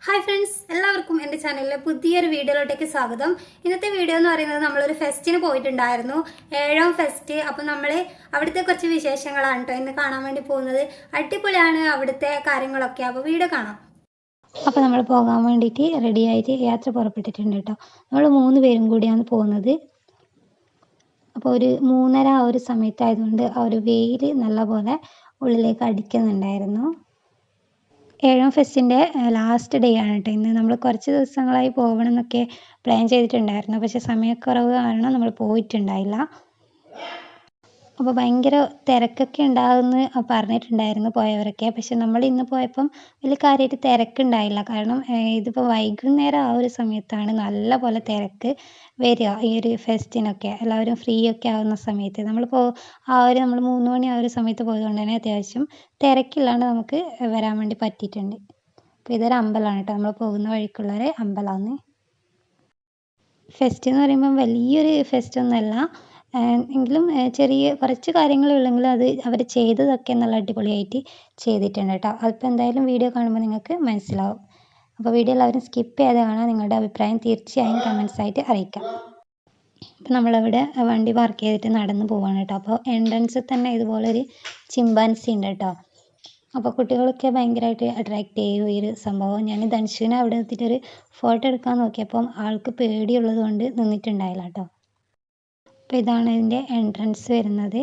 Hi friends, എല്ലാവർക്കും എൻ്റെ ചാനലിലെ പുതിയൊരു വീഡിയോയിലോട്ടേക്ക് സ്വാഗതം. ഇന്നത്തെ വീഡിയോ എന്ന് പറയുന്നത് നമ്മളൊരു ഫെസ്റ്റിന് പോയിട്ടുണ്ടായിരുന്നു, 7ാം ഫെസ്റ്റ്. അപ്പം നമ്മൾ അവിടുത്തെ കുറച്ച് വിശേഷങ്ങളാണ് കേട്ടോ ഇന്ന് കാണാൻ വേണ്ടി പോകുന്നത്. അടിപൊളിയാണ് അവിടുത്തെ കാര്യങ്ങളൊക്കെ. അപ്പോൾ വീഡിയോ കാണാം. അപ്പോൾ നമ്മൾ പോകാൻ വേണ്ടിയിട്ട് റെഡിയായിട്ട് യാത്ര പുറപ്പെട്ടിട്ടുണ്ട് കേട്ടോ. നമ്മൾ 3 പേരും കൂടിയാണ് പോകുന്നത്. അപ്പോൾ ഒരു 3:30 ആ ഒരു സമയത്തായതുകൊണ്ട് ആ ഒരു വെയിൽ നല്ലപോലെ ഉള്ളിലേക്ക് അടിക്കുന്നുണ്ടായിരുന്നു. 7ാം ഫെസ്റ്റിൻ്റെ ലാസ്റ്റ് ഡേ ആണ് കേട്ടോ ഇന്ന്. നമ്മൾ കുറച്ച് ദിവസങ്ങളായി പോകണം എന്നൊക്കെ പ്ലാൻ ചെയ്തിട്ടുണ്ടായിരുന്നു, പക്ഷേ സമയക്കുറവ് കാരണം നമ്മൾ പോയിട്ടുണ്ടായില്ല. അപ്പോൾ ഭയങ്കര തിരക്കൊക്കെ ഉണ്ടാകുമെന്ന് പറഞ്ഞിട്ടുണ്ടായിരുന്നു പോയവരൊക്കെ. പക്ഷെ നമ്മൾ ഇന്ന് പോയപ്പം വലിയ കാര്യമായിട്ട് തിരക്കുണ്ടായില്ല. കാരണം ഇതിപ്പോൾ വൈകുന്നേരം ആ ഒരു സമയത്താണ് നല്ല പോലെ തിരക്ക് വരിക ഈ ഒരു ഫെസ്റ്റിനൊക്കെ. എല്ലാവരും ഫ്രീ ഒക്കെ ആവുന്ന സമയത്ത് നമ്മൾ 3 മണി ആ ഒരു സമയത്ത് പോയതുകൊണ്ട് തന്നെ അത്യാവശ്യം തിരക്കില്ലാണ്ട് നമുക്ക് വരാൻ വേണ്ടി പറ്റിയിട്ടുണ്ട്. അപ്പോൾ ഇതൊരു അമ്പലമാണ് കേട്ടോ, നമ്മൾ പോകുന്ന വഴിക്കുള്ളൊരു അമ്പലമാണ്. ഫെസ്റ്റ് എന്ന് പറയുമ്പം വലിയൊരു ഫെസ്റ്റൊന്നുമല്ല, എങ്കിലും ചെറിയ കുറച്ച് കാര്യങ്ങളുള്ളെങ്കിലും അത് അവർ ചെയ്തതൊക്കെ നല്ല അടിപൊളിയായിട്ട് ചെയ്തിട്ടുണ്ട് കേട്ടോ. അതിപ്പോൾ എന്തായാലും വീഡിയോ കാണുമ്പോൾ നിങ്ങൾക്ക് മനസ്സിലാവും. അപ്പോൾ വീഡിയോ എല്ലാവരും സ്കിപ്പ് ചെയ്യാതെ കാണാൻ. നിങ്ങളുടെ അഭിപ്രായം തീർച്ചയായും കമൻസ് ആയിട്ട് അറിയിക്കാം. അപ്പോൾ നമ്മളവിടെ വണ്ടി പാർക്ക് ചെയ്തിട്ട് നടന്ന് പോവാണ് കേട്ടോ. അപ്പോൾ എൻട്രൻസിൽ തന്നെ ഇതുപോലൊരു ചിമ്പാൻസി ഉണ്ട് കേട്ടോ. അപ്പോൾ കുട്ടികളൊക്കെ ഭയങ്കരമായിട്ട് അട്രാക്റ്റ് ചെയ്യും ഈ ഒരു സംഭവം. ഞാൻ ധനുഷിനെ അവിടെ നിർത്തിയിട്ടൊരു ഫോട്ടോ എടുക്കാൻ നോക്കിയപ്പം ആൾക്ക് പേടിയുള്ളത് കൊണ്ട് നിന്നിട്ടുണ്ടായില്ല കേട്ടോ. അപ്പോൾ ഇതാണ് ഇതിൻ്റെ എൻട്രൻസ് വരുന്നത്.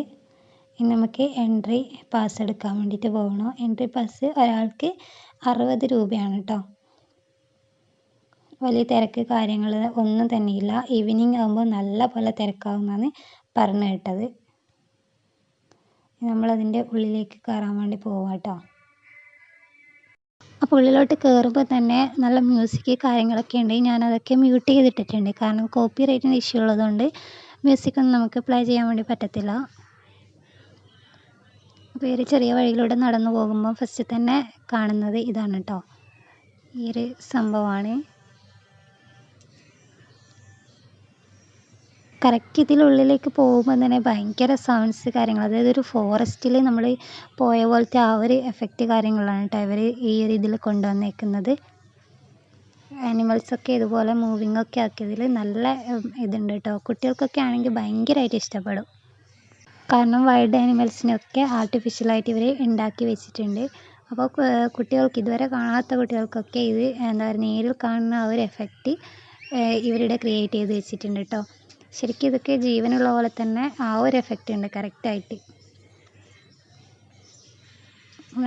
ഇനി നമുക്ക് എൻട്രി പാസ് എടുക്കാൻ വേണ്ടിയിട്ട് പോകണം. എൻട്രി പാസ് ഒരാൾക്ക് 60 രൂപയാണ് കേട്ടോ. വലിയ തിരക്ക് കാര്യങ്ങൾ ഒന്നും തന്നെയില്ല. ഈവനിങ് ആകുമ്പോൾ നല്ല പോലെ തിരക്കാവുമെന്നാണ് പറഞ്ഞു കേട്ടത്. നമ്മളതിൻ്റെ ഉള്ളിലേക്ക് കയറാൻ വേണ്ടി പോവാം കേട്ടോ. അപ്പോൾ ഉള്ളിലോട്ട് കയറുമ്പോൾ തന്നെ നല്ല മ്യൂസിക് കാര്യങ്ങളൊക്കെ ഉണ്ട്. ഞാനതൊക്കെ മ്യൂട്ട് ചെയ്തിട്ടിട്ടുണ്ട്, കാരണം കോപ്പി റൈറ്റിൻ്റെ ഇഷ്യൂ ഉള്ളതുകൊണ്ട് മ്യൂസിക്കൊന്നും നമുക്ക് പ്ലേ ചെയ്യാൻ വേണ്ടി പറ്റത്തില്ല. അപ്പോൾ ഈ ഒരു ചെറിയ വഴിയിലൂടെ നടന്നു പോകുമ്പോൾ ഫസ്റ്റ് തന്നെ കാണുന്നത് ഇതാണ് കേട്ടോ, ഈ ഒരു സംഭവമാണ്. കറക്റ്റ് ഇതിനുള്ളിലേക്ക് പോകുമ്പോൾ തന്നെ ഭയങ്കര സൗണ്ട്സ് കാര്യങ്ങൾ, അതായത് ഒരു ഫോറസ്റ്റിൽ നമ്മൾ പോയ പോലത്തെ ആ ഒരു എഫക്റ്റ് കാര്യങ്ങളാണ് കേട്ടോ ഇവർ ഈ ഒരു ഇതിൽ കൊണ്ടുവന്നേക്കുന്നത്. ആനിമൽസൊക്കെ ഇതുപോലെ മൂവിങ് ഒക്കെ ആക്കിയതിൽ നല്ല ഇതുണ്ട് കേട്ടോ. കുട്ടികൾക്കൊക്കെ ആണെങ്കിൽ ഭയങ്കരമായിട്ട് ഇഷ്ടപ്പെടും, കാരണം വൈൽഡ് ആനിമൽസിനൊക്കെ ആർട്ടിഫിഷ്യലായിട്ട് ഇവർ ഉണ്ടാക്കി വെച്ചിട്ടുണ്ട്. അപ്പോൾ കുട്ടികൾക്ക്, ഇതുവരെ കാണാത്ത കുട്ടികൾക്കൊക്കെ ഇത് എന്താ പറയുക, നേരിൽ കാണുന്ന ആ ഒരു എഫക്റ്റ് ഇവരുടെ ക്രിയേറ്റ് ചെയ്ത് വെച്ചിട്ടുണ്ട് കേട്ടോ. ശരിക്കും ഇതൊക്കെ ജീവനുള്ള പോലെ തന്നെ ആ ഒരു എഫക്റ്റ് ഉണ്ട് കറക്റ്റായിട്ട്.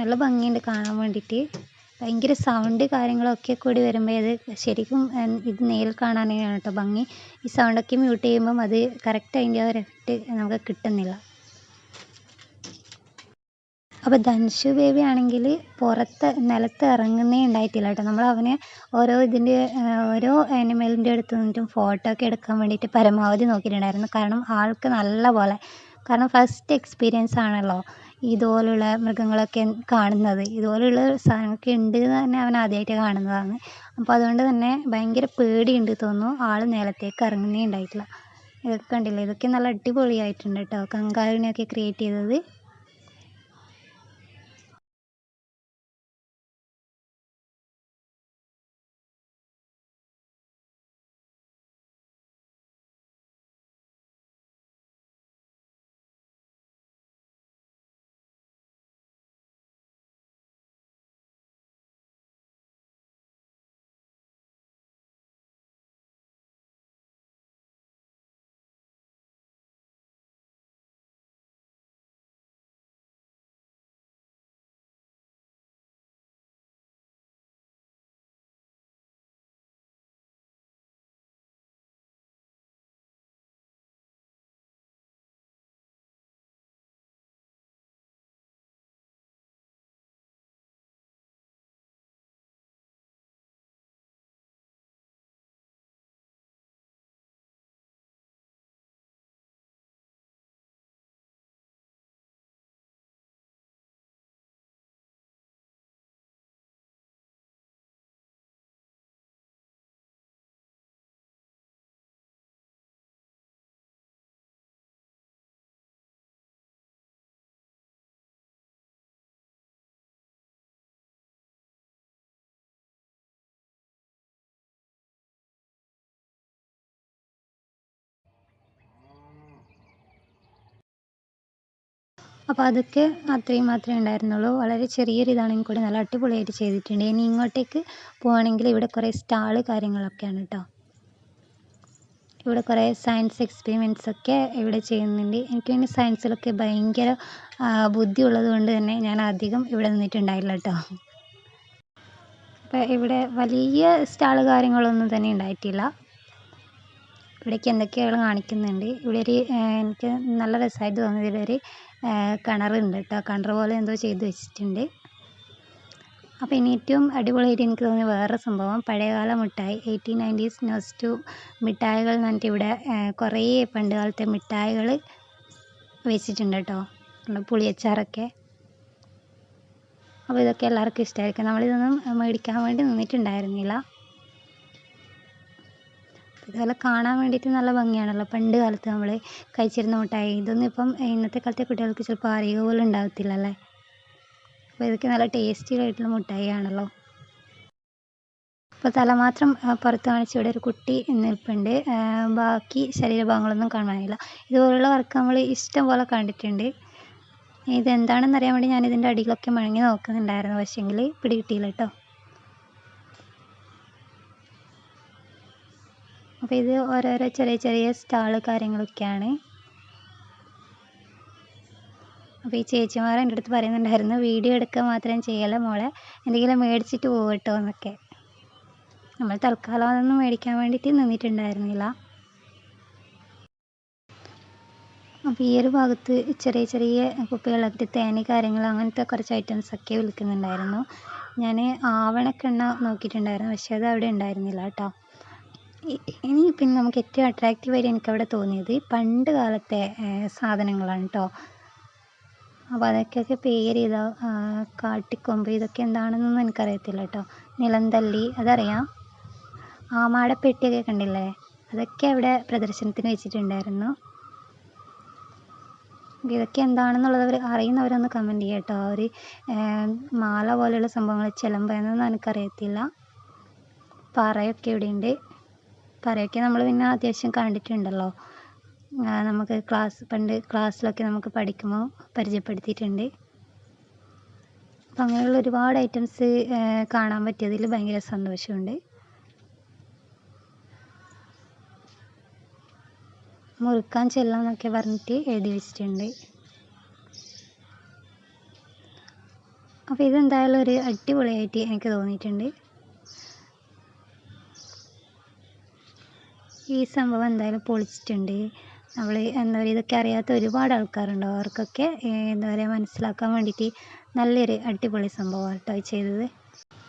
നല്ല ഭംഗിയുണ്ട് കാണാൻ വേണ്ടിയിട്ട്. ഭയങ്കര സൗണ്ട് കാര്യങ്ങളൊക്കെ കൂടി വരുമ്പോൾ അത് ശരിക്കും ഇത് നേരിൽ കാണാനാണ് കേട്ടോ ഭംഗി. ഈ സൗണ്ടൊക്കെ മ്യൂട്ട് ചെയ്യുമ്പം അത് കറക്റ്റ് അതിൻ്റെ ആ ഒരു എഫക്റ്റ് നമുക്ക് കിട്ടുന്നില്ല. അപ്പോൾ ധനുഷ് ബേബി ആണെങ്കിൽ പുറത്ത് നിലത്ത് ഇറങ്ങുന്നേ ഉണ്ടായിട്ടില്ല കേട്ടോ. നമ്മൾ അവനെ ഓരോ ആനിമലിൻ്റെ അടുത്ത് നിന്നിട്ടും ഫോട്ടോ ഒക്കെ എടുക്കാൻ വേണ്ടിയിട്ട് പരമാവധി നോക്കിയിട്ടുണ്ടായിരുന്നു. കാരണം ആൾക്ക് നല്ല പോലെ, കാരണം ഫസ്റ്റ് എക്സ്പീരിയൻസ് ആണല്ലോ ഇതുപോലുള്ള മൃഗങ്ങളൊക്കെ കാണുന്നത്. ഇതുപോലുള്ള സാധനങ്ങളൊക്കെ ഉണ്ട് എന്ന് തന്നെ അവൻ ആദ്യമായിട്ട് കാണുന്നതാണ്. അപ്പോൾ അതുകൊണ്ട് തന്നെ ഭയങ്കര പേടിയുണ്ട് തോന്നുന്നു. ആൾ നിലത്തേക്ക് ഇറങ്ങുന്നേ ഉണ്ടായിട്ടില്ല. ഇതൊക്കെ കണ്ടില്ലേ, ഇതൊക്കെ നല്ല അടിപൊളിയായിട്ടുണ്ട് കേട്ടോ, കങ്കാരുവിനെയൊക്കെ ക്രിയേറ്റ് ചെയ്തത്. അപ്പോൾ അതൊക്കെ അത്രയും മാത്രമേ ഉണ്ടായിരുന്നുള്ളൂ. വളരെ ചെറിയൊരു ഇതാണെങ്കിൽ കൂടി നല്ല അടിപൊളിയായിട്ട് ചെയ്തിട്ടുണ്ട്. ഇനി ഇങ്ങോട്ടേക്ക് പോവുകയാണെങ്കിൽ ഇവിടെ കുറേ സ്റ്റാള് കാര്യങ്ങളൊക്കെയാണ് കേട്ടോ. ഇവിടെ കുറേ സയൻസ് എക്സ്പെരിമെൻറ്റ്സ് ഒക്കെ ഇവിടെ ചെയ്യുന്നുണ്ട്. എനിക്ക് പിന്നെ സയൻസിലൊക്കെ ഭയങ്കര ബുദ്ധിയുള്ളത് കൊണ്ട് തന്നെ ഞാൻ അധികം ഇവിടെ നിന്നിട്ടുണ്ടായില്ല കേട്ടോ. അപ്പോൾ ഇവിടെ വലിയ സ്റ്റാള് കാര്യങ്ങളൊന്നും തന്നെ ഉണ്ടായിട്ടില്ല. ഇവിടേക്ക് എന്തൊക്കെയാണ് കാണിക്കുന്നുണ്ട്. ഇവിടെ ഒരു എനിക്ക് നല്ല രസമായിട്ട് തോന്നിയത് ഇവിടെ ഒരു കിണറുണ്ട് കേട്ടോ. കിണർ പോലെ എന്തോ ചെയ്ത് വെച്ചിട്ടുണ്ട്. അപ്പോൾ ഇനി ഏറ്റവും അടിപൊളിയായിട്ട് എനിക്ക് തോന്നിയ വേറെ സംഭവം പഴയകാല മിഠായി 1890s നോസ്റ്റു മിഠായികൾ എന്ന് പറഞ്ഞിട്ട് ഇവിടെ കുറേ പണ്ട് കാലത്തെ മിഠായികൾ വെച്ചിട്ടുണ്ട് കേട്ടോ. പുളിയച്ചാറൊക്കെ. അപ്പോൾ ഇതൊക്കെ എല്ലാവർക്കും ഇഷ്ടമായിരിക്കും. നമ്മളിതൊന്നും മേടിക്കാൻ വേണ്ടി നിന്നിട്ടുണ്ടായിരുന്നില്ല. ഇതുപോലെ കാണാൻ വേണ്ടിയിട്ട് നല്ല ഭംഗിയാണല്ലോ. പണ്ട് കാലത്ത് നമ്മൾ കഴിച്ചിരുന്ന മിഠായി. ഇതൊന്നും ഇപ്പം ഇന്നത്തെ കാലത്തെ കുട്ടികൾക്ക് ചിലപ്പോൾ അറിയുക പോലും ഉണ്ടാകത്തില്ലല്ലേ. അപ്പോൾ ഇതൊക്കെ നല്ല ടേസ്റ്റിയായിട്ടുള്ള മിഠായി ആണല്ലോ. അപ്പോൾ തല മാത്രം പുറത്ത് കാണിച്ച് ഇവിടെ ഒരു കുട്ടി നിൽപ്പുണ്ട്. ബാക്കി ശരീരഭാഗങ്ങളൊന്നും കാണാനില്ല. ഇതുപോലുള്ള വർക്ക് നമ്മൾ ഇഷ്ടം പോലെ കണ്ടിട്ടുണ്ട്. ഇതെന്താണെന്ന് അറിയാൻ വേണ്ടി ഞാനിതിൻ്റെ അടിയിലൊക്കെ മടങ്ങി നോക്കുന്നുണ്ടായിരുന്നു. പക്ഷേങ്കിൽ പിടികിട്ടിയില്ല കേട്ടോ. അപ്പോൾ ഇത് ഓരോരോ ചെറിയ ചെറിയ സ്റ്റാള് കാര്യങ്ങളൊക്കെയാണ്. അപ്പോൾ ഈ ചേച്ചിമാർ എൻ്റെ അടുത്ത് പറയുന്നുണ്ടായിരുന്നു വീഡിയോ എടുക്കുക മാത്രം ചെയ്യല മോളെ, എന്തെങ്കിലും മേടിച്ചിട്ട് പോകട്ടോ എന്നൊക്കെ. നമ്മൾ തൽക്കാലം അതൊന്നും മേടിക്കാൻ വേണ്ടിയിട്ട് നിന്നിട്ടുണ്ടായിരുന്നില്ല. അപ്പോൾ ഈ ഒരു ഭാഗത്ത് ചെറിയ ചെറിയ കുപ്പികളൊക്കെ തേനി കാര്യങ്ങൾ അങ്ങനത്തെ കുറച്ച് ഐറ്റംസൊക്കെ വിൽക്കുന്നുണ്ടായിരുന്നു. ഞാൻ ആവണക്കെണ്ണ നോക്കിയിട്ടുണ്ടായിരുന്നു, പക്ഷേ അത് അവിടെ ഉണ്ടായിരുന്നില്ല കേട്ടോ. ഇനി പിന്നെ നമുക്ക് ഏറ്റവും അട്രാക്റ്റീവായിട്ട് എനിക്കവിടെ തോന്നിയത് പണ്ട് കാലത്തെ സാധനങ്ങളാണ് കേട്ടോ. അപ്പോൾ അതൊക്കെ പേര് ചെയ്ത കാട്ടിക്കൊമ്പ് ഇതൊക്കെ എന്താണെന്നൊന്നും എനിക്കറിയത്തില്ല കേട്ടോ. നിലന്തല്ലി അതറിയാം. ആമാടപ്പെട്ടിയൊക്കെ കണ്ടില്ലേ, അതൊക്കെ അവിടെ പ്രദർശനത്തിന് വെച്ചിട്ടുണ്ടായിരുന്നു. ഇതൊക്കെ എന്താണെന്നുള്ളത് അറിയുന്നവരൊന്ന് കമൻറ്റ് ചെയ്യുക കേട്ടോ. ഒരു മാല പോലെയുള്ള സംഭവങ്ങൾ ചിലമ്പ എന്നൊന്നും എനിക്കറിയത്തില്ല. പറയൊക്കെ ഇവിടെയുണ്ട്. പറയൊക്കെ നമ്മൾ പിന്നെ അത്യാവശ്യം കണ്ടിട്ടുണ്ടല്ലോ. നമുക്ക് പണ്ട് ക്ലാസ്സിലൊക്കെ നമുക്ക് പഠിക്കുമ്പോൾ പരിചയപ്പെടുത്തിയിട്ടുണ്ട്. അപ്പം അങ്ങനെയുള്ള ഒരുപാട് ഐറ്റംസ് കാണാൻ പറ്റിയതിൽ ഭയങ്കര സന്തോഷമുണ്ട്. മുറുക്കാൻ ചെല്ലാന്നൊക്കെ പറഞ്ഞിട്ട് എഴുതി വെച്ചിട്ടുണ്ട്. അപ്പോൾ ഇതെന്തായാലും ഒരു അടിപൊളിയായിട്ട് എനിക്ക് തോന്നിയിട്ടുണ്ട്. ഈ സംഭവം എന്തായാലും പൊളിച്ചിട്ടുണ്ട്. നമ്മൾ എന്താ പറയുക, ഇതൊക്കെ അറിയാത്ത ഒരുപാട് ആൾക്കാരുണ്ടോ, അവർക്കൊക്കെ എന്താ പറയുക മനസ്സിലാക്കാൻ വേണ്ടിയിട്ട് നല്ലൊരു അടിപൊളി സംഭവമാണ് കേട്ടോ ചെയ്തത്.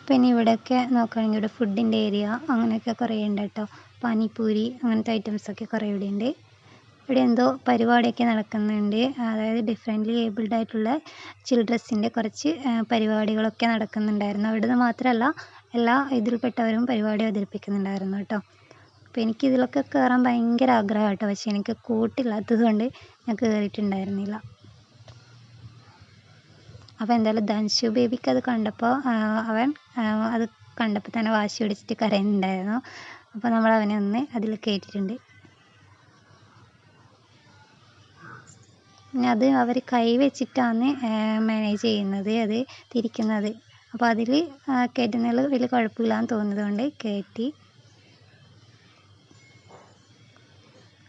പിന്നെ ഇവിടെയൊക്കെ നോക്കുകയാണെങ്കിൽ ഇവിടെ ഫുഡിൻ്റെ ഏരിയ അങ്ങനെയൊക്കെ കുറേ ഉണ്ട് കേട്ടോ. പാനിപ്പൂരി അങ്ങനത്തെ ഐറ്റംസൊക്കെ കുറേ ഇവിടെ ഉണ്ട്. ഇവിടെ എന്തോ പരിപാടിയൊക്കെ നടക്കുന്നുണ്ട്. അതായത് ഡിഫറെൻ്റ്ലി ഏബിൾഡ് ആയിട്ടുള്ള ചിൽഡ്രൻസിൻ്റെ കുറച്ച് പരിപാടികളൊക്കെ നടക്കുന്നുണ്ടായിരുന്നു. അവിടുന്ന് മാത്രമല്ല എല്ലാ ഇതിൽപ്പെട്ടവരും പരിപാടി അവതരിപ്പിക്കുന്നുണ്ടായിരുന്നു കേട്ടോ. അപ്പോൾ എനിക്കിതിലൊക്കെ കയറാൻ ഭയങ്കര ആഗ്രഹം കേട്ടോ. പക്ഷേ എനിക്ക് കൂട്ടില്ലാത്തത് കൊണ്ട് ഞാൻ കയറിയിട്ടുണ്ടായിരുന്നില്ല. അപ്പോൾ എന്തായാലും ധൻഷു ബേബിക്ക് അത് കണ്ടപ്പോൾ അവൻ അത് കണ്ടപ്പോൾ തന്നെ വാശി പിടിച്ചിട്ട് കരയുന്നുണ്ടായിരുന്നു. അപ്പോൾ നമ്മൾ അവനെ ഒന്ന് അതിൽ കയറ്റിയിട്ടുണ്ട്. അത് അവർ കൈ വെച്ചിട്ടാണ് മാനേജ് ചെയ്യുന്നത്, അത് തിരിക്കുന്നത്. അപ്പോൾ അതിൽ കയറ്റുന്നതിൽ വലിയ കുഴപ്പമില്ലാന്ന് തോന്നുന്നത് കൊണ്ട് കയറ്റി.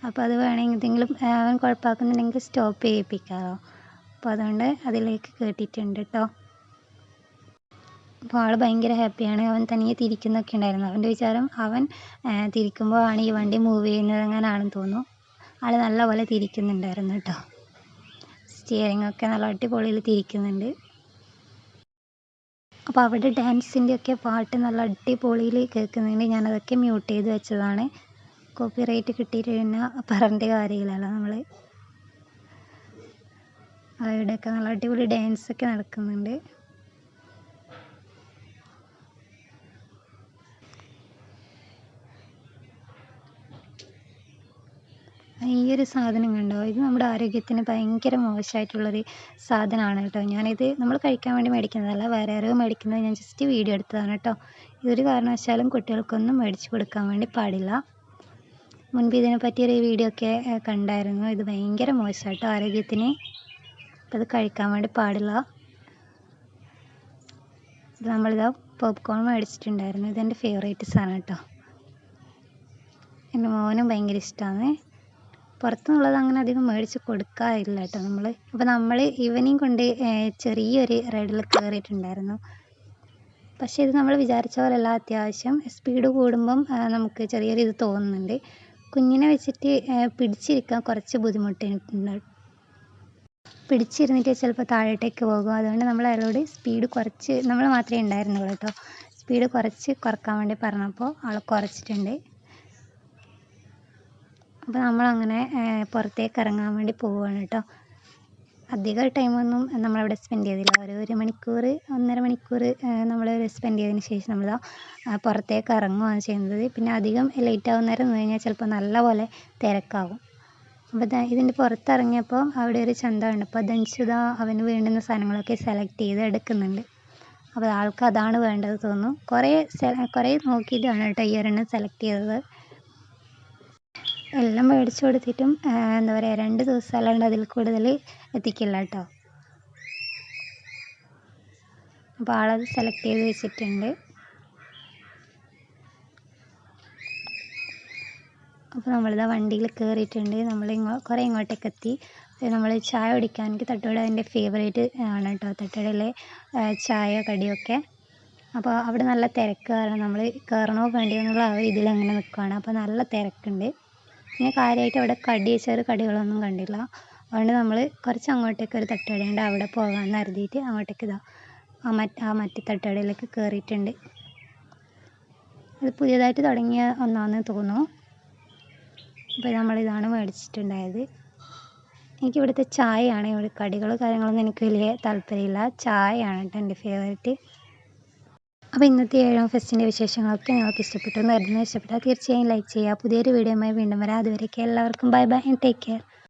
അപ്പോൾ അത് വേണമെങ്കിൽ എന്തെങ്കിലും അവൻ കുഴപ്പമാക്കുന്നുണ്ടെങ്കിൽ സ്റ്റോപ്പ് ചെയ്യിപ്പിക്കാമല്ലോ. അപ്പോൾ അതുകൊണ്ട് അതിലേക്ക് കയറ്റിയിട്ടുണ്ട് കേട്ടോ. അപ്പോൾ ആൾ ഭയങ്കര ഹാപ്പിയാണ്. അവൻ തനിയെ തിരിക്കുന്നൊക്കെ ഉണ്ടായിരുന്നു. അവൻ്റെ വിചാരം അവൻ തിരിക്കുമ്പോൾ ആണ് ഈ വണ്ടി മൂവ് ചെയ്യുന്നത് അങ്ങനെയാണെന്ന് തോന്നുന്നു. ആൾ നല്ലപോലെ തിരിക്കുന്നുണ്ടായിരുന്നു കേട്ടോ. സ്റ്റിയറിംഗ് ഒക്കെ നല്ല അടിപൊളിയിൽ തിരിക്കുന്നുണ്ട്. അപ്പോൾ അവിടെ ഡാൻസിൻ്റെയൊക്കെ പാട്ട് നല്ല അടിപൊളിയിൽ കേൾക്കുന്നുണ്ട്. ഞാനതൊക്കെ മ്യൂട്ട് ചെയ്ത് വെച്ചതാണ്. കോപ്പിറൈറ്റ് കിട്ടിയിട്ട് പിന്നെ പറഞ്ഞിട്ട് കാര്യമില്ലല്ലോ നമ്മൾ. അവിടെയൊക്കെ നല്ല അടിപൊളി ഡാൻസൊക്കെ നടക്കുന്നുണ്ട്. ഈ ഒരു സാധനം കണ്ടോ, ഇത് നമ്മുടെ ആരോഗ്യത്തിന് ഭയങ്കര മോശമായിട്ടുള്ളൊരു സാധനമാണ് കേട്ടോ. ഞാനിത് നമ്മൾ കഴിക്കാൻ വേണ്ടി മേടിക്കുന്നതല്ല, വേറെ ആരോ മേടിക്കുന്നത് ഞാൻ ജസ്റ്റ് വീഡിയോ എടുത്തതാണ് കേട്ടോ. ഇതൊരു കാരണവശാലും കുട്ടികൾക്കൊന്നും മേടിച്ച് കൊടുക്കാൻ വേണ്ടി പാടില്ല. മുൻപ് ഇതിനെ പറ്റിയൊരു വീഡിയോ ഒക്കെ കണ്ടായിരുന്നു. ഇത് ഭയങ്കര മോശമാണ് കേട്ടോ ആരോഗ്യത്തിന്. അപ്പോൾ അത് കഴിക്കാൻ വേണ്ടി പാടില്ല. ഇത് നമ്മളിതാ പോപ്കോൺ മേടിച്ചിട്ടുണ്ടായിരുന്നു. ഇതെൻ്റെ ഫേവറേറ്റ് സാധനം കേട്ടോ. എൻ്റെ മോനും ഭയങ്കര ഇഷ്ടമാണ്. പുറത്തുനിന്നുള്ളത് അങ്ങനെ അധികം മേടിച്ച് കൊടുക്കാറില്ല കേട്ടോ നമ്മൾ. അപ്പോൾ നമ്മൾ ഇവനെയും കൊണ്ട് ചെറിയൊരു റൈഡിൽ കയറിയിട്ടുണ്ടായിരുന്നു. പക്ഷേ ഇത് നമ്മൾ വിചാരിച്ച പോലെയല്ല. അത്യാവശ്യം സ്പീഡ് കൂടുമ്പം നമുക്ക് ചെറിയൊരു ഇത് തോന്നുന്നുണ്ട്. കുഞ്ഞിനെ വെച്ചിട്ട് പിടിച്ചിരിക്കാൻ കുറച്ച് ബുദ്ധിമുട്ടുണ്ട്. പിടിച്ചിരുന്നിട്ട് ചിലപ്പോൾ താഴോട്ടേക്ക് പോകും. അതുകൊണ്ട് നമ്മൾ അയാളോട് സ്പീഡ് കുറച്ച്, നമ്മൾ മാത്രമേ ഉണ്ടായിരുന്നുള്ളൂ കേട്ടോ, സ്പീഡ് കുറക്കാൻ വേണ്ടി പറഞ്ഞപ്പോൾ ആൾ കുറച്ചിട്ടുണ്ട്. അപ്പോൾ നമ്മളങ്ങനെ പുറത്തേക്ക് ഇറങ്ങാൻ വേണ്ടി പോവുകയാണ് കേട്ടോ. അധികം ടൈമൊന്നും നമ്മളവിടെ സ്പെൻഡ് ചെയ്തില്ല. ഒരു മണിക്കൂർ 1.5 മണിക്കൂർ നമ്മൾ സ്പെൻഡ് ചെയ്തതിന് ശേഷം നമ്മൾ പുറത്തേക്ക് ഇറങ്ങുകയാണ് ചെയ്യുന്നത്. പിന്നെ അധികം ലേറ്റ് ആവുന്നേരം നിന്ന് കഴിഞ്ഞാൽ ചിലപ്പോൾ നല്ലപോലെ തിരക്കാവും. അപ്പോൾ ഇതിൻ്റെ പുറത്തിറങ്ങിയപ്പോൾ അവിടെ ഒരു ചന്ത ഉണ്ട്. അപ്പോൾ ദൻശുത അവന് വേണ്ടുന്ന സാധനങ്ങളൊക്കെ സെലക്ട് ചെയ്ത് എടുക്കുന്നുണ്ട്. അപ്പോൾ ആൾക്ക് അതാണ് വേണ്ടത് തോന്നുന്നു. കുറേ നോക്കിയിട്ടാണ് കേട്ടോ ഈ ഒരെണ്ണം സെലക്ട് ചെയ്തത്. എല്ലാം മേടിച്ചു കൊടുത്തിട്ടും എന്താ പറയുക, 2 ദിവസം അല്ലാണ്ട് അതിൽ കൂടുതൽ എത്തിക്കില്ല കേട്ടോ. അപ്പോൾ ആളത് സെലക്ട് ചെയ്ത് വെച്ചിട്ടുണ്ട്. അപ്പോൾ നമ്മളിതാ വണ്ടിയിൽ കയറിയിട്ടുണ്ട്. നമ്മൾ കുറേ ഇങ്ങോട്ടേക്ക് എത്തി. നമ്മൾ ചായ കുടിക്കാൻ, എനിക്ക് തട്ടുകട എൻ്റെ ഫേവറേറ്റ് ആണ് കേട്ടോ, തട്ടുകടയിലെ ചായ കടിയൊക്കെ. അപ്പോൾ അവിടെ നല്ല തിരക്ക് കാരണം നമ്മൾ കയറണോ വേണ്ടിയോ എന്നുള്ള ആ ഇതിൽ അങ്ങനെ നിൽക്കുകയാണ്. അപ്പോൾ നല്ല തിരക്കുണ്ട്. പിന്നെ കാര്യമായിട്ട് അവിടെ ചെറു കടികളൊന്നും കണ്ടില്ല. അതുകൊണ്ട് നമ്മൾ കുറച്ച് അങ്ങോട്ടേക്ക് ഒരു തട്ടുകടയുണ്ട്, അവിടെ പോകാമെന്ന് കരുതിയിട്ട് അങ്ങോട്ടേക്ക് ഇതാ മറ്റേ തട്ടുകടയിലേക്ക് കയറിയിട്ടുണ്ട്. അത് പുതിയതായിട്ട് തുടങ്ങിയ ഒന്നാണെന്ന് തോന്നുന്നു. അപ്പോൾ നമ്മളിതാണ് മേടിച്ചിട്ടുണ്ടായത്. എനിക്കിവിടുത്തെ ചായയാണ്, ഇവിടെ കടികൾ കാര്യങ്ങളൊന്നും എനിക്ക് വലിയ താല്പര്യമില്ല. ചായയാണ് കേട്ടോ എൻ്റെ ഫേവറേറ്റ്. അപ്പോൾ ഇന്നത്തെ 7ാം ഫെസ്റ്റിൻ്റെ വിശേഷങ്ങളൊക്കെ നിങ്ങൾക്ക് ഇഷ്ടപ്പെട്ടു എന്ന് കരുതുന്നു. ഇഷ്ടപ്പെട്ടാൽ തീർച്ചയായും ലൈക്ക് ചെയ്യുക. പുതിയൊരു വീഡിയോയുമായി വീണ്ടും വരാം. അതുവരേക്കും എല്ലാവർക്കും bye bye and take care.